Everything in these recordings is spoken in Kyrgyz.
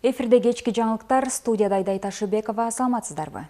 Эфирде кечки жаңылыктар, студияда Айдай Ташыбекова, саламатсыздарбы?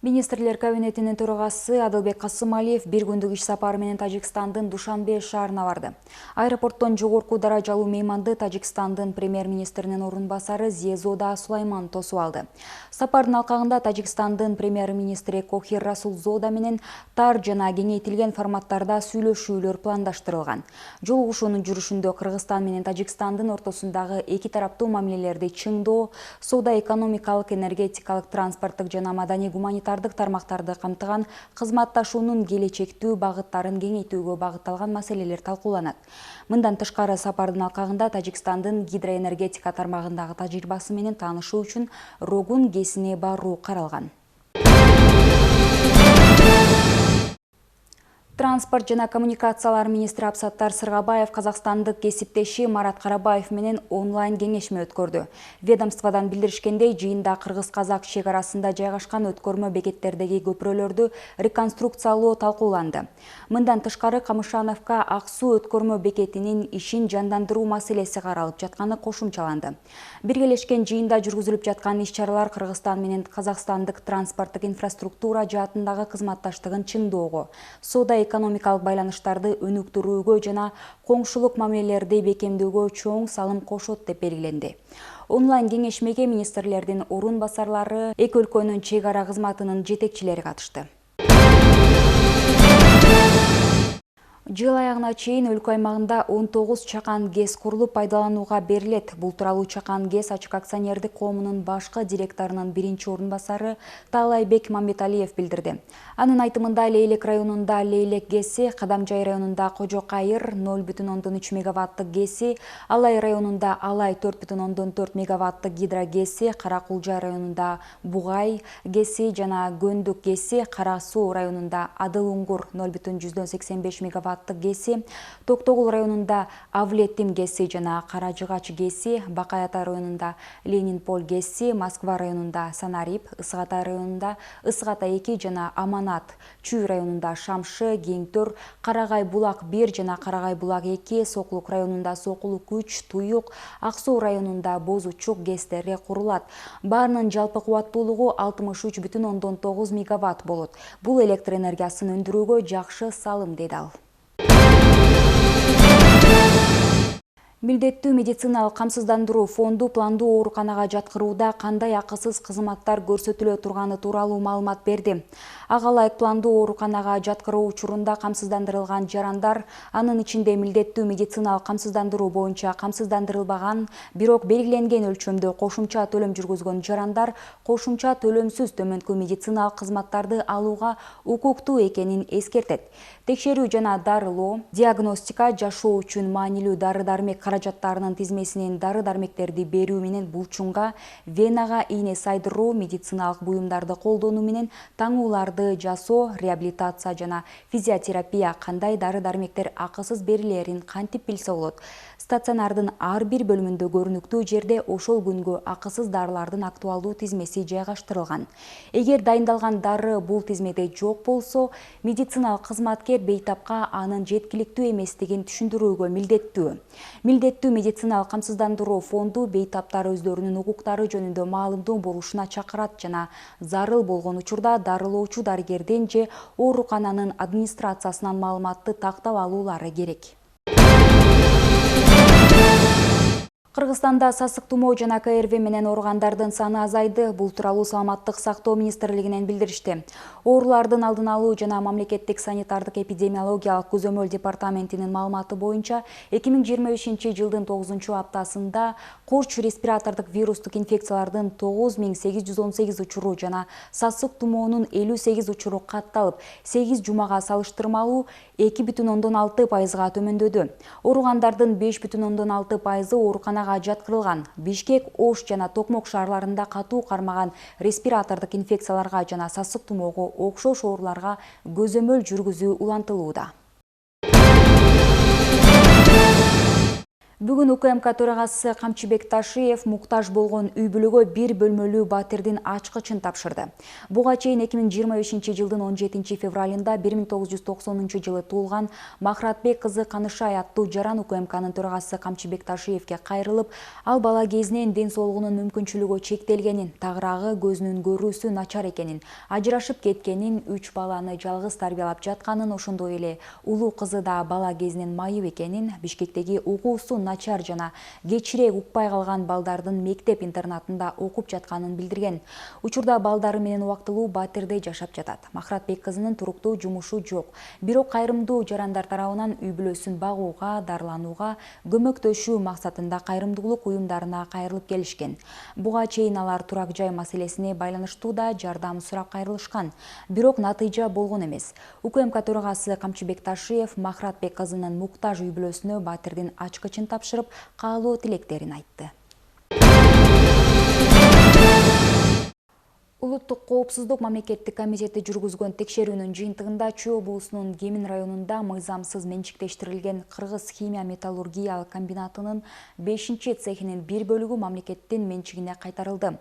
Министрлер кабинетинин төрагасы Адылбек Касымалиев бир күндүк иш сапары менен Тажикстандын Душанбе шаарына барды. Аэропорттон жогорку даражалуу мейманды Тажикстандын премьер-министринин орун басары Зиезода Сулайман тосуп алды. Сапардын алкагында Тажикстандын премьер-министри Кохир Расулзода менен тар жана кеңейтилген форматтарда сүйлөшүүлөр пландаштырылган. Жолугушуунун жүрүшүндө Кыргызстан менен Тажикстандын ортосундагы эки тараптуу мамилелерди чыңдоо, соода-экономикалык, энергетикалык, транспорттук жана маданий-гуманитардык тармактарды камтыган кызматташуунун келечектүү багыттарын кеңейтүүгө багытталган маселелер талкууланат. Мындан тышкары сапардын алкагында Тажикстандын гидроэнергетика тармагындагы тажрыйбасы менен таанышуу үчүн Рогун ГЭСине баруу каралган. Транспорт жана коммуникациялар министри Абсаттар Сыргабаев казакстандык кесиптеши Марат Карабаев менен онлайн кеңешме өткөрдү. Ведомстводан билдиришкендей, жыйында кыргыз-казак чек арасында жайгашкан өткөрмө бекеттердеги көпүрөлөрдү реконструкциялоо талкууланды. Мындан тышкары Камышановка Ак Суу өткөрмө бекетинин ишин жандандыруу маселеси каралып жатканы кошумчаланды. Биргелешкен жыйында жүргүзүлүп жаткан иш-чаралар Кыргызстан менен казакстандык транспорттук инфраструктура жаатындагы кызматташтыгын чыңоого, соода-экономикалык байланыштарды өнүктүрүүгө жана коңшулук мамилелерди бекемдөөгө чоң салым кошот деп белгиленди. Онлайн кеңешмеге министрлердин орун басарлары, эки өлкөнүн чек ара кызматынын жетекчилери катышты. Жыл аягына чейин өлкө аймагында 19 чакан ГЭС курулуп пайдаланууга берилет. Бул тууралуу Чакан ГЭС ачык акционердик коомунун башкы директорунун биринчи орун басары Таалайбек Мамбеталиев билдирди. Анын айтымында Лейлек районунда Лейлек ГЭСи, Кадамжай районунда Кожо Кайыр 0,3 мегаваттык ГЭСи, Алай районунда Алай 4,4 мегаваттык гидро ГЭСи, Каракулжа районунда Бугай ГЭСи жана Көндүк ГЭСи, Кара Суу районунда Адыл Уңгур 0,85 мегаваттык ГЭСи, Токтогул районунда Авлеттим ГЭСи жана Каражыгач ГЭСи, Бакай Ата районунда Ленинполь ГЭСи, Москва районунда Санарип, Ысык Ата районунда Ысык Ата 2 жана Аманат, Чүй районунда Шамшы, Кеңтөр, Карагай Булак 1 жана Карагай Булак 2, Сокулук районунда Сокулук 3, Туюк, Ак Суу районунда Бозучук ГЭСтери курулат. Баарынын жалпы кубаттуулугу 63,9 мегаватт болот. Бул электр энергиясын өндүрүүгө жакшы салым, деди ал. Милдеттүү медициналык камсыздандыруу фонду пландуу ооруканага жаткырууда кандай акысыз кызматтар көрсөтүлө турганы тууралуу маалымат берди. Ага ылайык пландуу ооруканага жаткыруу учурунда камсыздандырылган жарандар, анын ичинде милдеттүү медициналык камсыздандыруу боюнча камсыздандырылбаган, бирок белгиленген өлчөмдө кошумча төлөм жүргүзгөн жарандар кошумча төлөмсүз төмөнкү медициналык кызматтарды алууга укуктуу экенин эскертет. Текшерүү жана дарылоо, диагностика, жашоо үчүн маанилүү дары-дармек каражаттарынын тизмесинен дары-дармектерди берүү менен булчунга, венага ийне сайдыруу, медициналык буюмдарды колдонуу менен таңууларды жасоо, реабилитация жана физиотерапия кандай дары-дармектер акысыз берилерин кантип билсе болот. Стационардын ар бир бөлүмүндө көрүнүктүү жерде ошол күнгө акысыз дарылардын актуалдуу тизмеси жайгаштырылган. Эгер дайындалган дары бул тизмеде жок болсо, медициналык кызматкер бейтапка анын жеткиликтүү эместигин түшүндүрүүгө милдеттүү. Милдеттүү медициналык камсыздандыруу фонду бейтаптар өздөрүнүн укуктары жөнүндө маалымдуу болушуна чакырат жана зарыл болгон учурда дарылоочу дарыгерден же оорукананын администрациясынан маалыматты тактап алуулары керек. Кыргызстанда сасык тумоо жана КРВ менен ооругандардын саны азайды. Бул тууралуу Саламаттык сактоо министрлигинен билдиришти. Оорулардын алдын алуу жана мамлекеттик санитардык эпидемиологиялык көзөмөл департаментинин маалыматы боюнча 2025 жылдын 9-аптасында корч респиратордук вирустук инфекциялардын 9818 учуру жана сасык тумоонун 58 учуру катталып, 8 жумага салыштырмалуу 2,6%-га төмөндөдү. Ооругандардын 5,6%-ы ооруканага жаткырылган. Бишкек, Ош жана Токмок шаарларында катуу кармаган респиратордук инфекцияларга жана сасык тумоого окшош ооруларга көзөмөл жүргүзүү улантылууда. Бүгін УКМК төрағасы Камчыбек Ташиев муктаж болгон үй бүлөгө 1 бөлмөлүү батирдин ачкычын тапшырды. Буга чейин 2025 жылдын 17 февралында 1990 жылы туулган Махратбек кызы Канышай аттуу жаран УКМКнын төрагасы Камчыбек Ташиевке кайрылып, ал бала кезинен ден соолугунун мүмкүнчүлүгү чектелгенин, тагыраагы көзүнүн көрүүсү начар экенин, ажырашып кеткенин, 3 баланы жалгыз тарбиялап жатканын, ошондой эле улуу кызы да бала кезинен майып экенин, Бишкектеги угуусу начар жана кечирээк укпай калган балдардын мектеп-интернатында окуп жатканын билдирген. Учурда балдары менен убактылуу батирде жашап жатат. Махратбек кызынын туруктуу жумушу жок. Бирок кайрымдуу жарандар тарабынан үй бүлөсүн багууга, дарланууга, көмөктөшүү максатында кайрымдуулук уюмдарына кайрылып келишкен. Буга чейин алар турак жай маселесине байланыштуу да жардам сурап кайрылышкан. Бирок натыйжа болгон эмес. УКМК төрагасы Камчыбек Ташиев Махратбек кызынын муктаж үй бүлөсүнө батирдин ачкычын тапшырып, каалоо тилектерин айтты. Улуттук коопсуздук мамлекеттик комитети жүргүзгөн текшерүүнүн жыйынтыгында Чүй облусунун Кемин районунда мыйзамсыз менчиктештирилген Кыргыз химия металлургиялык комбинатынын 5-цехинин бир бөлүгү мамлекеттин менчигине кайтарылды.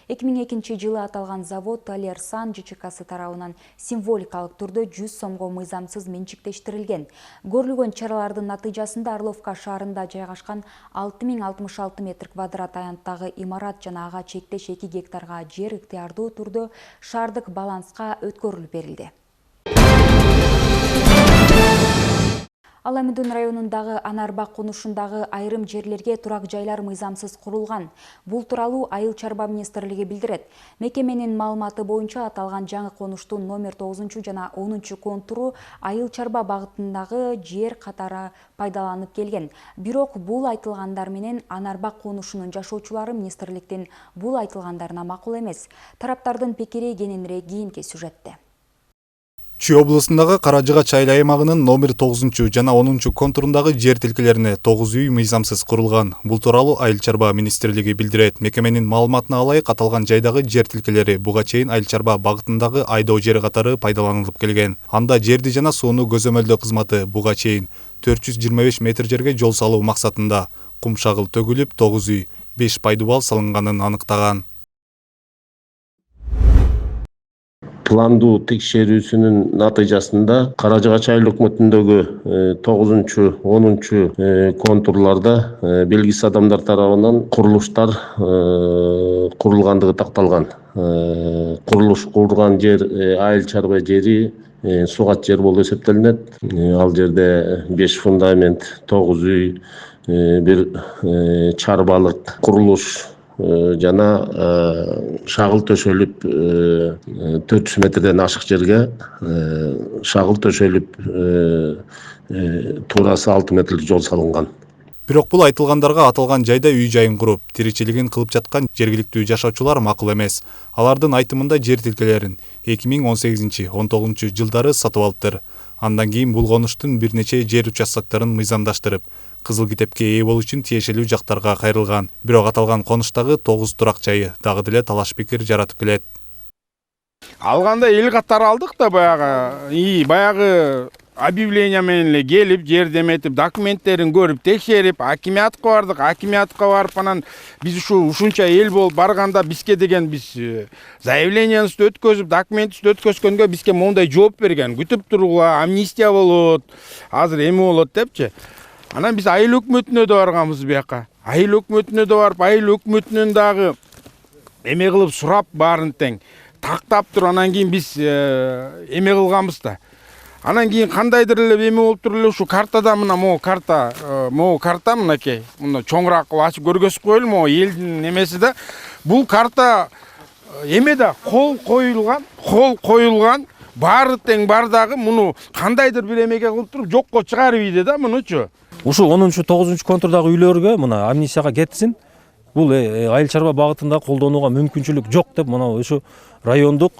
2002 жылы аталган завод Талерсан ЖЧКсы тарабынан символикалык түрдө 100 сомго мыйзамсыз менчиктештирилген. Көрүлгөн чаралардын натыйжасында Орловка шаарында жайгашкан 6066 метр квадрат аянттагы имарат жана ага чектеш 2 гектарга жер ыктыярдуу түрдө шаардык баланска өткөрүлүп берилди. Аламүдүн районундагы Анарбак конушундагы айрым жерлерге турак жайлар мыйзамсыз курулган. Бул тууралуу Айыл чарба министрлиги билдирет. Мекеменин маалыматы боюнча аталган жаңы конуштун номер 9 жана 10 контуру айыл чарба багытындагы жер катары пайдаланып келген. Бирок бул айтылгандар менен Анарбак конушунун жашоочулары министрликтин бул айтылгандарына макул эмес. Тараптардын пикири кененирээк кийинки сюжетте. Чүй облусундагы Каражыга чайлы аймагынын номер 9 жана 10 контурундагы жер тилкелерине 9 үй мыйзамсыз курулган. Бул тууралуу Айыл чарба министрлиги билдирет. Мекеменин маалыматына ылайык аталган жайдагы жер тилкелери буга чейин айыл чарба багытындагы айдоо жери катары пайдаланылып келген. Анда жерди жана сууну көзөмөлдөө кызматы буга чейин 425 метр жерге жол салуу максатында кум шагыл төгүлүп 9 үй, 5 пайдубал салынганын аныктаган. Пландуу текшерүүсүнүн натыйжасында Каражыга чайлы өкмөтүндөгү 9-10 контурларда белгисиз адамдар тарабынан курулуштар курулгандыгы такталган. Курулуш курган жер айыл чарба жери, сугат жер болуп эсептелинет. Ал жерде 5 фундамент, 9 үй, бир чарбалык курулуш жана шагыл төшөлүп 400 метрден ашык жерге шагыл төшөлүп туурасы 6 метрлик жол салынган. Бирок бул айтылгандарга аталган жайда үй жайын куруп, тиричилигин кылып жаткан жергиликтүү жашоочулар макул эмес. Алардын айтымында жер тилкелерин 2018-19 жылдары сатып алыптыр. Андан кийин бул конуштун бир нече жер участокторун мыйзамдаштырып, кызыл китепке ээ болуу үчүн тиешелүү жактарга кайрылган. Бирок аталган конуштагы 9 турак жайы дагы деле талаш пикир жаратып келет. Алганда эл катары алдык да баягы объявление менен эле келип, жерди эметип, документтерин көрүп, текшерип, акимиатка бардык. Акимиатка барып анан биз ушунча эл болуп барганда бизге деген биз заявлениябызды өткөзүп, документибизди өткөзгөнгө бизге мондай жооп берген. Күтүп туругула, амнистия болот, азыр эме болот депчи. Анан биз айыл өкмөтүнө да барганбыз бияка. Айыл өкмөтүнө да барып, айыл өкмөтүнөн дагы эме кылып сурап баарын тең тактап туруп, анан кийин биз эме кылганбыз да. Анан кийин кандайдыр эле эме болуп туруп эле ушу картада мына могу карта мынакей. Муну чоңураак кылып ачып көргөзүп коелу, могу элдин эмеси да. Бул карта эме да кол коюлган, баары тең бар дагы муну кандайдыр бир эмеге кылып туруп жокко чыгарып ийди да мунучу. Ушу 10-9 контурдагы үйлөргө мына амнистияга кетсин. Бул айыл чарба багытында колдонууга мүмкүнчүлүк жок деп мына ушу райондук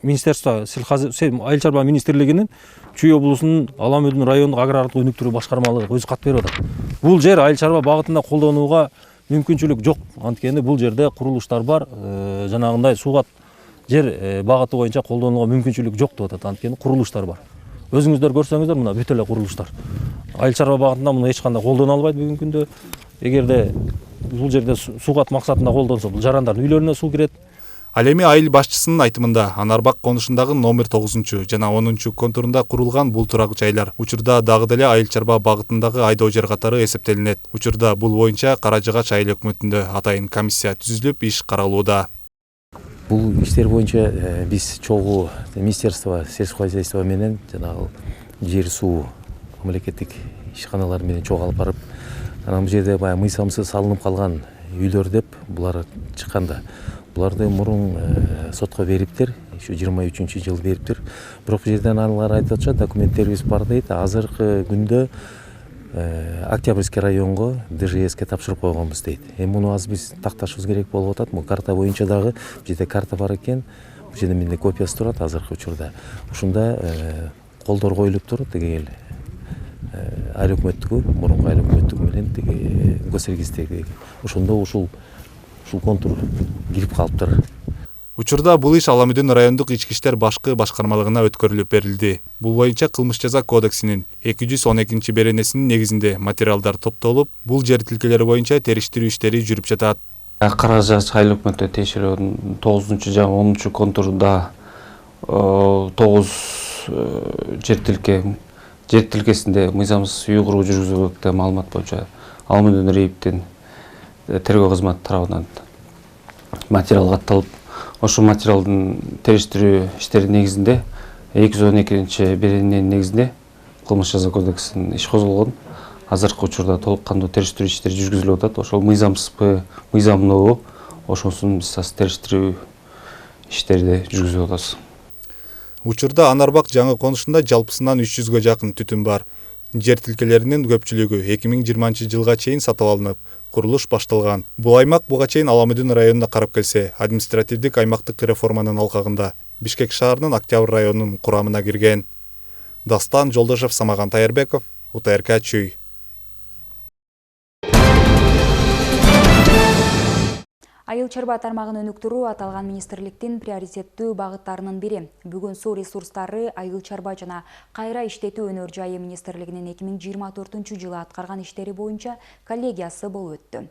министерство айыл чарба министрлигинин Чүй облусунун Аламүдүн райондук агрардык өнүктүрүү башкармалыгы өзү кат берип атат. Бул жер айыл чарба багытында колдонууга мүмкүнчүлүк жок. Анткени бул жерде курулуштар бар, жанагындай сугат жер багыты боюнча колдонууга мүмкүнчүлүк жок деп атат. Анткени курулуштар бар. Өзүңүздөр көрсөңүздөр мына бүт эле курулуштар. Айыл чарба багытында муну эч кандай колдоно албайт бүгүнкү күндө. Эгерде бул жерде сугат максатында колдонсо, бул жарандардын үйлөрүнө суу кирет. Ал эми айыл башчысынын айтымында Анарбак конушундагы номер 9 жана 10 контурунда курулган бул турак жайлар учурда дагы деле айыл чарба багытындагы айдоо жер катары эсептелинет. Учурда бул боюнча Кара Жыгач айыл өкмөтүндө атайын комиссия түзүлүп иш каралууда. Бул иштер боюнча биз чогуу Министерство сельского хозяйства менен жанагы жер суу мамлекеттик ишканалар менен чогуу алып барып, анан бул жерде баягы мыйзамсыз салынып калган үйлөр деп булар чыкканда, буларды мурун сотко бериптир, ушу 23-жылы бериптир. Бирок бул жерден алар айтып атышат, документтерибиз бар дейт. Азыркы күндө Октябрьский районго ДЖСке тапшырып койгонбуз дейт. Эми муну азыр биз такташыбыз керек болуп атат. Бул карта боюнча дагы бул жерде карта бар экен. Бул жерде менде копиясы турат азыркы учурда. Ушунда колдор коюлуп туруп, тиги айыл өкмөттүгү, мурунку айыл өкмөттүгү менен тиги госрегистрдеги ошондо ушул контур кирип калыптыр. Учурда бул иш Аламүдүн райондук ички иштер башкы башкармалыгына өткөрүлүп берилди. Бул боюнча кылмыш жаза кодексинин 212 беренесинин негизинде материалдар топтолуп, бул жер тилкелери боюнча териштирүү иштери жүрүп жатат. Кара Жыгач айыл өкмөтү текшерүүнүн 9 жана 10 контурунда 9 жер тилкесинде мыйзамсыз үй куруу жүргүзүлөт деген маалымат боюнча Аламүдүн рейиптин тергөө кызматы тарабынан материал катталып, ошол материалдын териштирүү иштери негизинде 212 берененин негизинде кылмыш жаза кодексинин иш козголгон. Азыркы учурда толук кандуу териштирүү иштери жүргүзүлүп атат. Ошол мыйзамсызбы, мыйзамдуубу, ошонусун биз териштирүү иштери жүргүзүп атабыз. Учурда Анарбак жаңы конушунда жалпысынан 300гө жакын түтүн бар. Жер тилкелеринин көпчүлүгү 2020-жылга чейин сатып алынып, курулуш башталган. Бул аймак буга чейин Аламүдүн районуна карап келсе, административдик аймактык реформанын алкагында Бишкек шаарынын Октябрь районунун курамына кирген. Дастан Жолдошев, Самаган Тайырбеков, УТРК Чүй. Айыл чарба тармагын өнүктүрүү аталган министрликтин приоритеттүү багыттарынын бири. Бүгүн суу ресурстары, айыл чарба жана кайра иштетүү өнөр жайы министрлигинин 2024-жылы аткарган иштери боюнча коллегиясы болуп өттү.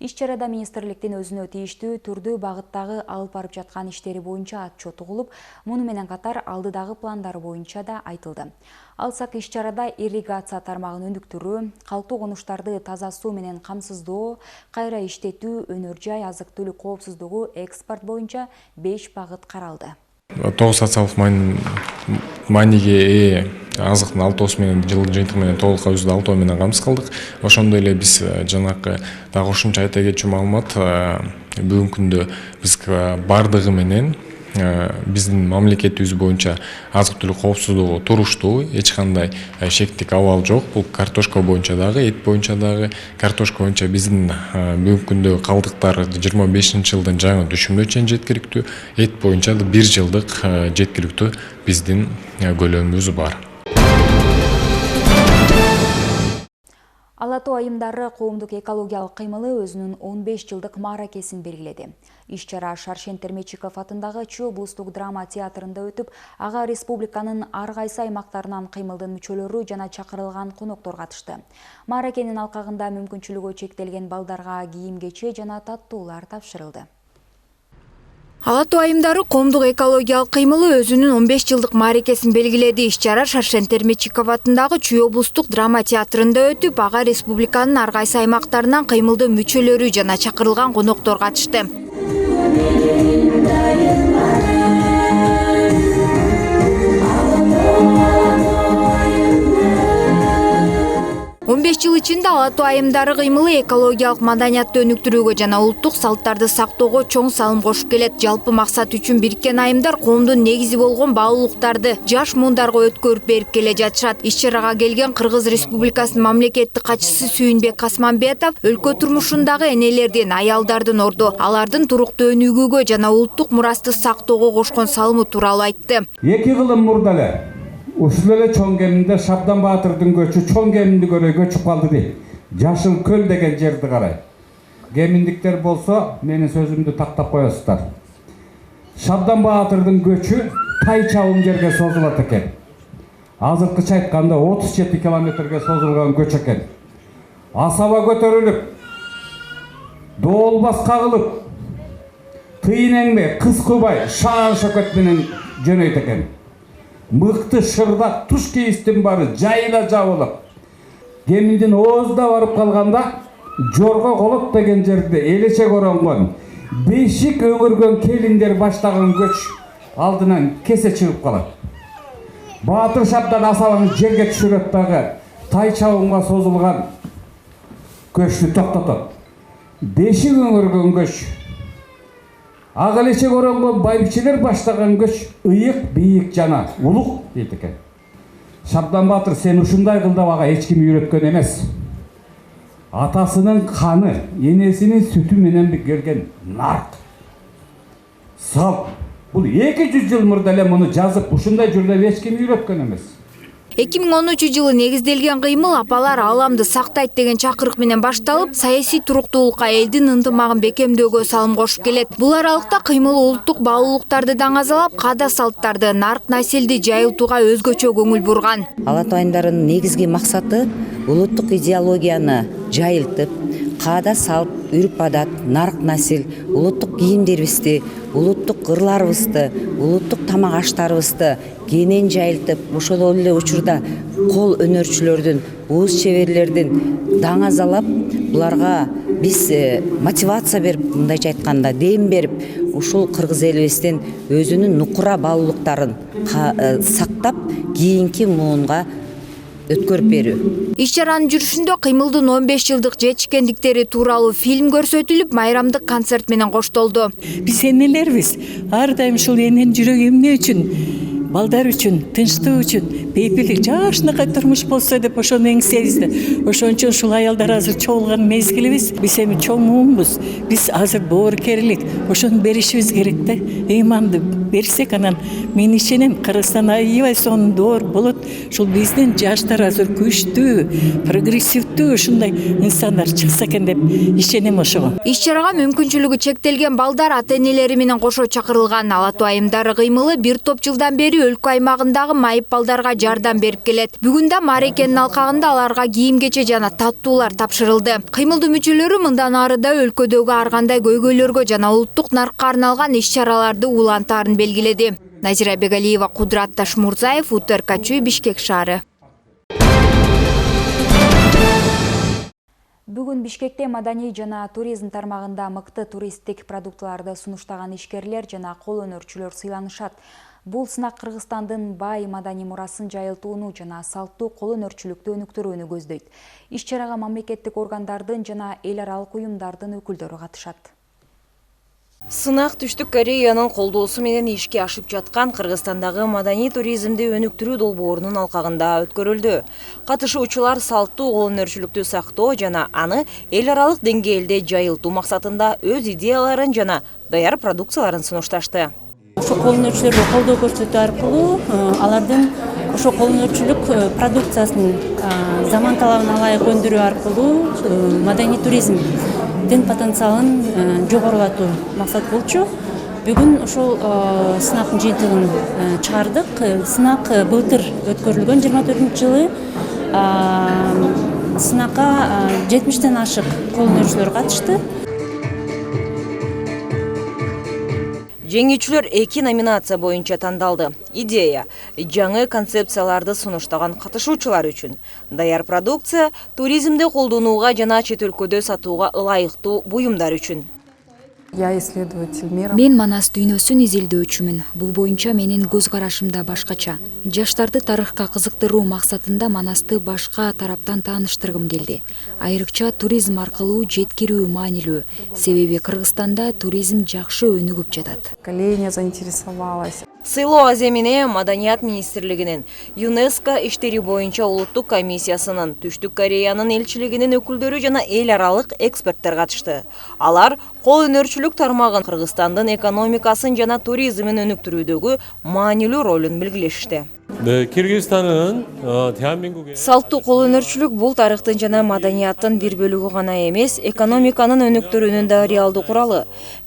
Иш чарада министрликтин өзүнө тийиштүү түрдүү багыттагы алып барып жаткан иштери боюнча отчет угулуп, муну менен катар алдыдагы пландары боюнча да айтылды. Алсак иш чарада ирригация тармагын өнүктүрүү, калктуу конуштарды таза суу менен камсыздоо, кайра иштетүү, өнөр жай, азык-түлүк коопсуздугу, экспорт боюнча 5 багыт каралды. 9 социалдык мааниге ээ азыктын алтоосу менен жылдык жыйынтыгы менен толук көзүдө алтоо менен камсыз кылдык. Ошондой эле биз жанакы дагы кошумча айта кетчү маалымат, бүгүнкү күндө биз бардыгы менен биздин мамлекетибиз боюнча азык-түлүк коопсуздугу туруштуу, эч кандай шектик абал жок. Бул картошка боюнча дагы, эт боюнча дагы. Картошка боюнча биздин бүгүнкү күндө калдыктар 25-жылдын жаңы түшүмүнө чейин жеткиликтүү. Эт боюнча да 1 жылдык жеткиликтүү биздин көлөмүбүз бар. Ала тоо айымдары коомдук экологиялык кыймылы өзүнүн 15 жылдык мааракесин белгиледи. Иш чара Шаршен Термечиков атындагы Чүй облустук драма театрында өтүп, ага республиканын ар кайсы аймактарынан кыймылдын мүчөлөрү жана чакырылган коноктор катышты. Мааракенин алкагында мүмкүнчүлүгү чектелген балдарга кийим-кече жана таттуулар тапшырылды. Ала тоо айымдары коомдук экологиялык кыймылы өзүнүн 15 жылдык мааракесин белгиледи. Иш чара Шаршен Термечиков атындагы Чүй облустук драма театрында өтүп, ага республиканын ар кайсы аймактарынан кыймылдын мүчөлөрү жана чакырылган коноктор катышты. 15 жыл ичинде ала тоо айымдары кыймылы экологиялык маданиятты өнүктүрүүгө жана улуттук салттарды сактоого чоң салым кошуп келет. Жалпы максат үчүн бириккен айымдар коомдун негизи болгон баалуулуктарды жаш муундарга өткөрүп берип келе жатышат. Иш чарага келген Кыргыз Республикасынын мамлекеттик катчысы Сүйүнбек Касманбетов өлкө турмушундагы энелердин, аялдардын орду, алардын туруктуу өнүгүүгө жана улуттук мурасты сактоого кошкон салымы тууралуу айтты. 2 кылым мурда ушул эле чоң кеминде Шабдан Баатырдын көчү чоң кеминди көрөй көчүп калды дейт. Жашыл көл деген жерди карай. Кеминдиктер болсо менин сөзүмдү тактап коесуздар. Шабдан Баатырдын көчү тай чабым жерге созулат экен. азыркыча айтканда 37 километрге созулган көч экен. Асаба көтөрүлүп, доолбас кагылып, тыйын эңме, кыз кубай, шаан шөкөт менен жөнөйт экен. Мыкты шырдак туш кейистин бары жайыла жабылып, кеминдин оозуна барып калганда, Жорго Колот деген жерде элечек оронгон, бешик өңөргөн келиндер баштаган көч алдынан кесе чыгып калат. Баатыр Шабдан Асабаны жерге түшүрөт дагы тай чабымга созулган көчтү токтотот. Бешик өңөргөн көч, ак элечек оронгон байбичелер баштаган көч ыйык, бийик жана улук дейт экен. Шабдан Баатыр сен ушундай кыл деп ага эч ким үйрөткөн эмес. Атасынын каны, энесинин сүтү менен келген нарк. Сал. Бул 200 жыл мурда эле муну жазып, ушундай жүрдө эч ким үйрөткөн эмес. 2013 негизделген кыймыл апалар аламды сактайт деген чакырык менен башталып, саясий туруктуулукка, элдин ынтымагын бекемдөөгө салым кошуп келет. Бул аралыкта кыймыл улуттук баалуулуктарды даңазалап, каада салттарды, нарк населди жайылтууга өзгөчө көңүл бурган. Ала тоюндарынын негизги максаты улуттук идеологияны жайылтып, каада салт, үрп адат, нарк насил, улуттук кийимдерибизди, улуттук кырларыбызды, улуттук тамак аштарыбызды кенен жайылтып, ошол эле учурда кол өнөрчүлөрдүн, ууз чеберлердин даңазалап, буларга биз мотивация берип, мындайча айтканда, дем берип, ушул кыргыз элибиздин өзүнүн нукура баалуулуктарын сактап, кийинки муунга өткөрүп берүү. Иш-чаранын жүрүшүндө кыймылдын 15 жылдык жетишкендиктери тууралуу фильм көрсөтүлүп, майрамдык концерт менен коштолду. Биз энелербиз ар дайым ушул эненин жүрөгү эмне үчүн? Балдар үчүн, тынчтык үчүн, бейпилик, жашынакай турмуш болсо деп ошону эңсейбиз. Ошон үчүн ушул аялдар азыр чогулган мезгилибиз, биз эми чоң муунбуз. Биз азыр боорукерлик, ошону беришибиз керек да. Ыйманды берсек, анан мен ишенем, Кыргызстан аябай сонун доор болот. Ушул биздин жаштар азыр күчтүү, прогрессивдүү ушундай инсандар чыкса экен деп ишенем ошого. Иш-чарага мүмкүнчүлүгү чектелген балдар ата-энелери менен кошо чакырылган. Ала тоо айымдары кыймылы бир топ жылдан бери өлкө аймагындагы майып балдарга жардам берип келет. Бүгүн да маарекенин алкагында аларга кийим-кече жана таттуулар тапшырылды. Кыймылдын мүчөлөрү мындан ары да өлкөдөгү ар кандай көйгөйлөргө жана улуттук наркка арналган иш-чараларды улантаарын белгиледи. Назира Бегалиева, Кудрат Ташмурзаев, УТРК, Бишкек шаары. Бүгүн Бишкекте маданий жана туризм тармагында мыкты туристтик продуктыларды сунуштаган ишкерлер жана кол өнөрчүлөр сыйланышат. Бул сынак Кыргызстандын бай маданий мурасын жайылтууну жана салттуу кол өнөрчүлүктү өнүктүрүүнү көздөйт. Иш-чарага мамлекеттик органдардын жана эл аралык уюмдардын өкүлдөрү катышат. Сынак Түштүк Кореянын колдоосу менен ишке ашып жаткан Кыргызстандагы маданий туризмди өнүктүрүү долбоорунун алкагында өткөрүлдү. Катышуучулар салттуу кол өнөрчүлүктү сактоо жана аны эл аралык деңгээлде жайылтуу максатында өз идеяларын жана даяр продукцияларын сунушташты. Ошо кол өнөрчүлөргө колдоо көрсөтүү аркылуу алардын ошо кол өнөрчүлүк продукциясын заман талабына ылайык өндүрүү аркылуу маданий туризмдин потенциалын жогорулатуу максат болчу. Бүгүн ошол сынактын жыйынтыгын чыгардык. Сынак былтыр өткөрүлгөн 24-жылы сынакка 70тен ашык кол өнөрчүлөр катышты. Жеңүүчүлөр 2 номинация боюнча тандалды. Идея жаңы концепцияларды сунуштаган катышуучулар үчүн. Даяр продукция туризмди колдонууга жана чет өлкөдө сатууга ылайыктуу буюмдар үчүн. Я исследователь мира. Мен Манас дүйнөсүн изилдөөчүмүн. Бул боюнча менин көз карашым да башкача. Жаштарды тарыхка кызыктыруу максатында Манасты башка тараптан тааныштыргым келди. Айрыкча туризм аркылуу жеткирүү маанилүү. Себеби Кыргызстанда туризм жакшы өнүгүп жатат. Поколение заинтересовалось. Сыйлоо аземине Маданият министрлигинин, ЮНЕСКО иштери боюнча улуттук комиссиясынын, Түштүк Кореянын элчилигинин өкүлдөрү жана эл аралык эксперттер катышты. Алар кол өнөрчүлүк тармагын Кыргызстандын экономикасын жана туризмин өнүктүрүүдөгү маанилүү ролун белгилешти. 네, Кыргызстан은 대한민국의 Салттуу кол өнөрчүлүк бул тарыхтын жана маданияттын бир бөлүгү гана эмес, экономиканын өнүктөрүүнүн да реалдуу куралы.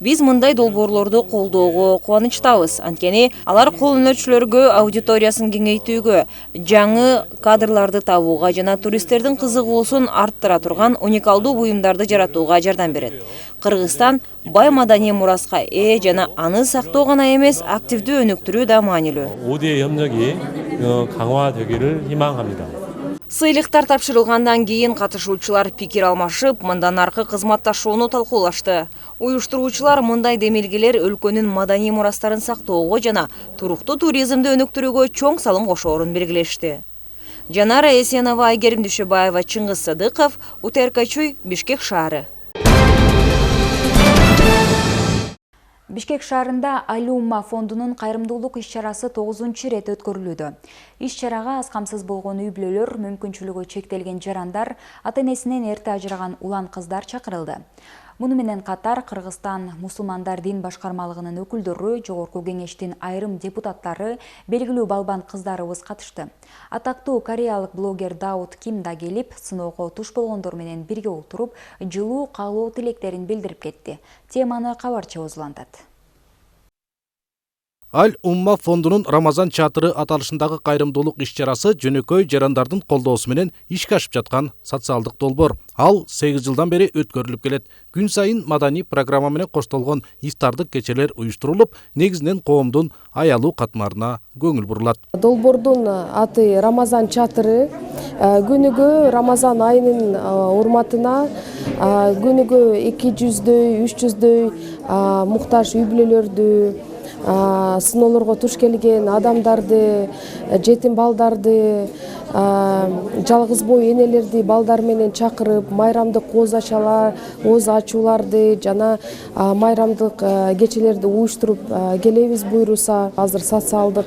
Биз мындай долбоорлорду колдоого кубанычтабыз. Анткени алар кол өнөрчүлөргө аудиториясын кеңейтүүгө, жаңы кадрларды табууга жана туристтердин кызыгуусун арттыра турган уникалдуу буюмдарды жаратууга жардам берет. Кыргызстан бай маданий мураска ээ жана аны сактоо гана эмес, активдүү өнүктүрүү да маанилүү. ODA 협력이 강화되기를 희망합니다. Сыйлыктар тапшырылгандан кийин катышуучулар пикир алмашып, мындан аркы кызматташууну талкуулашты. Уюштуруучулар мындай демилгелер өлкөнүн маданий мурастарын сактоого жана туруктуу туризмди өнүктүрүүгө чоң салым кошоорун белгилешти. Жанара Эсенова, Айгерим Дүйшөбаева, Чыңгыз Садыков, УТРК-Чуй, Бишкек шаары. Бишкек шаарында Алюмма фондунун кайрымдуулук иш-чарасы 9-чу рет өткөрүлүүдө. Иш-чарага аз камсыз болгон үй-бүлөлөр, мүмкүнчүлүгү чектелген жарандар, ата-энесинен эрте ажыраган улан кыздар чакырылды. Муну менен катар Кыргызстан мусулмандар дин башкармалыгынын өкүлдөрү, Жогорку кеңештин айрым депутаттары, белгилүү балбан кыздарыбыз катышты. Атактуу кореялык блогер Даут Ким да келип, сыноого туш болгондор менен бирге отуруп, жылуу каалоо тилектерин билдирип кетти. Теманы кабарчы узулантат. Аль-Умма фондунун Рамазан чатыры аталышындагы кайрымдуулук иш-чарасы жөнөкөй жарандардын колдоосу менен ишке ашып жаткан социалдык долбоор. Ал 8 жылдан бери өткөрүлүп келет. Күн сайын маданий программа менен коштолгон ифтардык кечелер уюштурулуп, негизинен коомдун аялуу катмарына көңүл бурулат. Долбоордун аты Рамазан чатыры. Күнүгө Рамазан айынын урматына күнүгө 200дөй, 300дөй муктаж үй-бүлөлөрдү, сыноолорго туш келген адамдарды, жетим балдарды, жалгыз бой энелерди балдар менен чакырып, майрамдык кооз ачууларды жана майрамдык кечелерди уюштуруп келебиз буйруса, азыр социалдык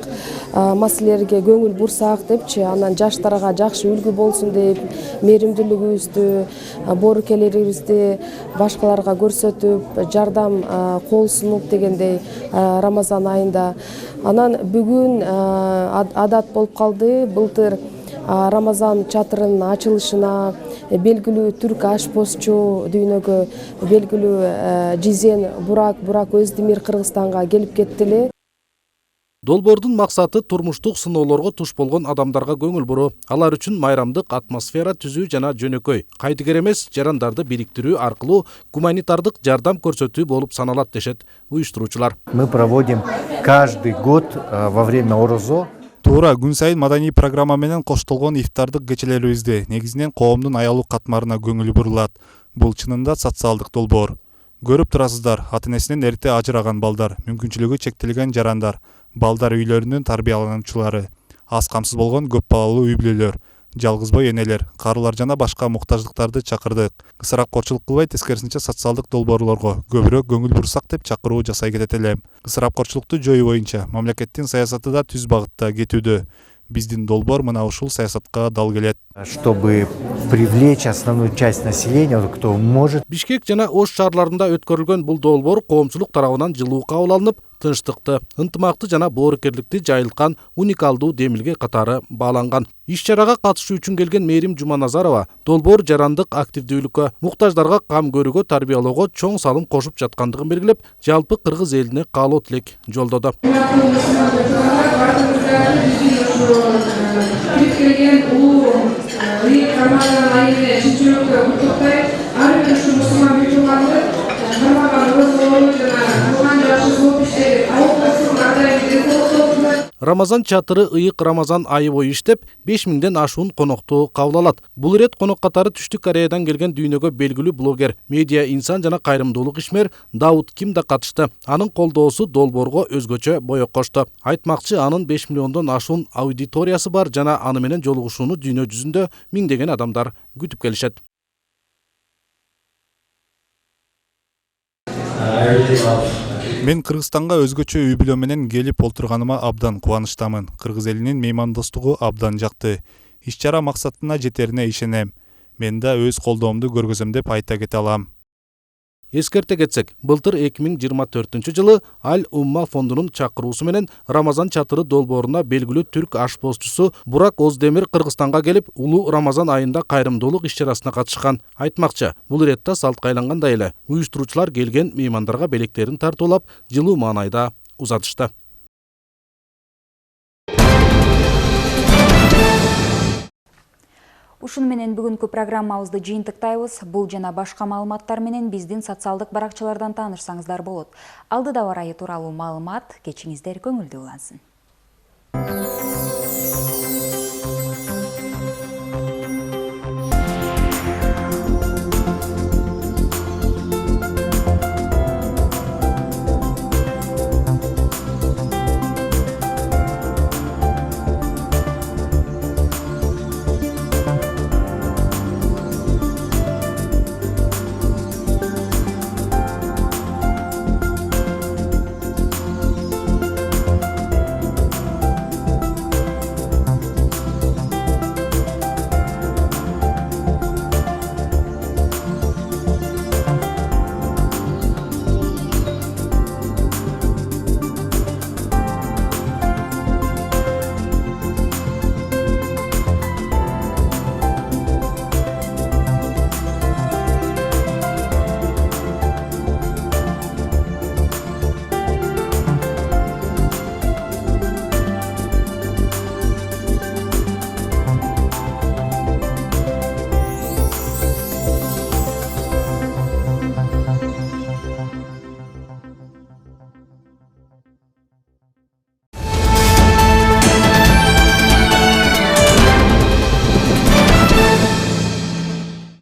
маселелерге көңүл бурсак депчи, анан жаштарга жакшы үлгү болсун деп, мээримдүүлүгүбүздү, боорукелерибизди башкаларга көрсөтүп, жардам кол сунуп дегендей Рамазан айында. Анан бүгүн адат болуп калды. Былтыр Рамазан чатырынын ачылышына белгилүү түрк ашпозчу дүйнөгө белгилүү Жизен Бурак Өздемир Кыргызстанга келип кеттиле. Долбоордун максаты турмуштук сыноолорго туш болгон адамдарга көңүл буруу, алар үчүн майрамдык атмосфера түзүү жана жөнөкөй, кайдыгер эмес жарандарды бириктирүү аркылуу гуманитардык жардам көрсөтүү болуп саналат дешет уюштуруучулар. Мы проводим каждый год во время Орозо. Туура, күн сайын маданий программа менен коштолгон ифтардык кечелерибизде негизинен коомдун аялуу катмарына көңүл бурулат. Бул чынында социалдык долбоор. Көрүп турасыздар, ата-энесинен эрте ажыраган балдар, мүмкүнчүлүгү чектелген жарандар, балдар үйлөрүнүн тарбиялануучулары, аз камсыз болгон көп балалуу үй-бүлөлөр, жалгыз бой энелер, карылар жана башка муктаждыктарды чакырдык. Ысырапкорчулук кылбай, тескерисинче социалдык долбоорлорго көбүрөөк көңүл бурсак деп чакыруу жасай кетет элем. Ысырапкорчулукту жоюу боюнча мамлекеттин саясаты да түз багытта кетүүдө. Биздин долбоор мына ушул саясатка дал келет. Чтобы привлечь основную часть населения, кто может. Бишкек жана Ош шаарларында өткөрүлгөн бул долбоор коомчулук тарабынан жылуу кабыл алынып, тынчтыкты, ынтымакты жана боорукерликти жайылткан уникалдуу демилге катары бааланган. Иш-чарага катышуу үчүн келген Мээрим Жуманазарова долбоор жарандык активдүүлүккө, муктаждарга кам көрүүгө, тарбиялоого чоң салым кошуп жаткандыгын белгилеп, жалпы кыргыз элине каалоо тилек жолдоду. Келген улуу Рамазан айында чынчылыкты куттуктай, ар бир ушу мусулман бутуларды кармаган өз жана кылган жакшы көп иштери алып Рамазан чатыры ыйык Рамазан айы бою иштеп, 5000ден ашуун конокту кабыл алат. Бул ирет конок катары Түштүк Кореядан келген дүйнөгө белгилүү блогер, медиа инсан жана кайрымдуулук ишмер Даут Ким да катышты. Анын колдоосу долбоорго өзгөчө боек кошто. Айтмакчы, анын 5 миллиондон ашуун аудиториясы бар жана аны менен жолугушууну дүйнө жүзүндө миңдеген адамдар күтүп келишет. Мен Кыргызстанга өзгөчө үй-бүлө менен келип олтурганыма абдан кубанычтамын. Кыргыз элинин меймандостугу абдан жакты. Иш-чара максатына жетерине ишенем. Мен да өз колдоомду көргөзөм деп айта кете алам. Эскерте кетсек, былтыр 2024 жылы Аль Умма фондунун чакыруусу менен Рамазан чатыры долбооруна белгилүү түрк ашпозчусу Бурак Оздемир Кыргызстанга келип, улуу Рамазан айында кайрымдуулук иш-чарасына катышкан. Айтмакчы, бул иретте салтка айлангандай эле уюштуруучулар келген меймандарга белектерин тартуулап, жылуу маанайда узатышты. Ушуну менен бүгүнкү программабызды жыйынтыктайбыз. Бул жана башка маалыматтар менен биздин социалдык баракчалардан таанышсаңыздар болот. Алдыда бар айы тууралуу маалымат кечиңиздер көңүлдүү улансын.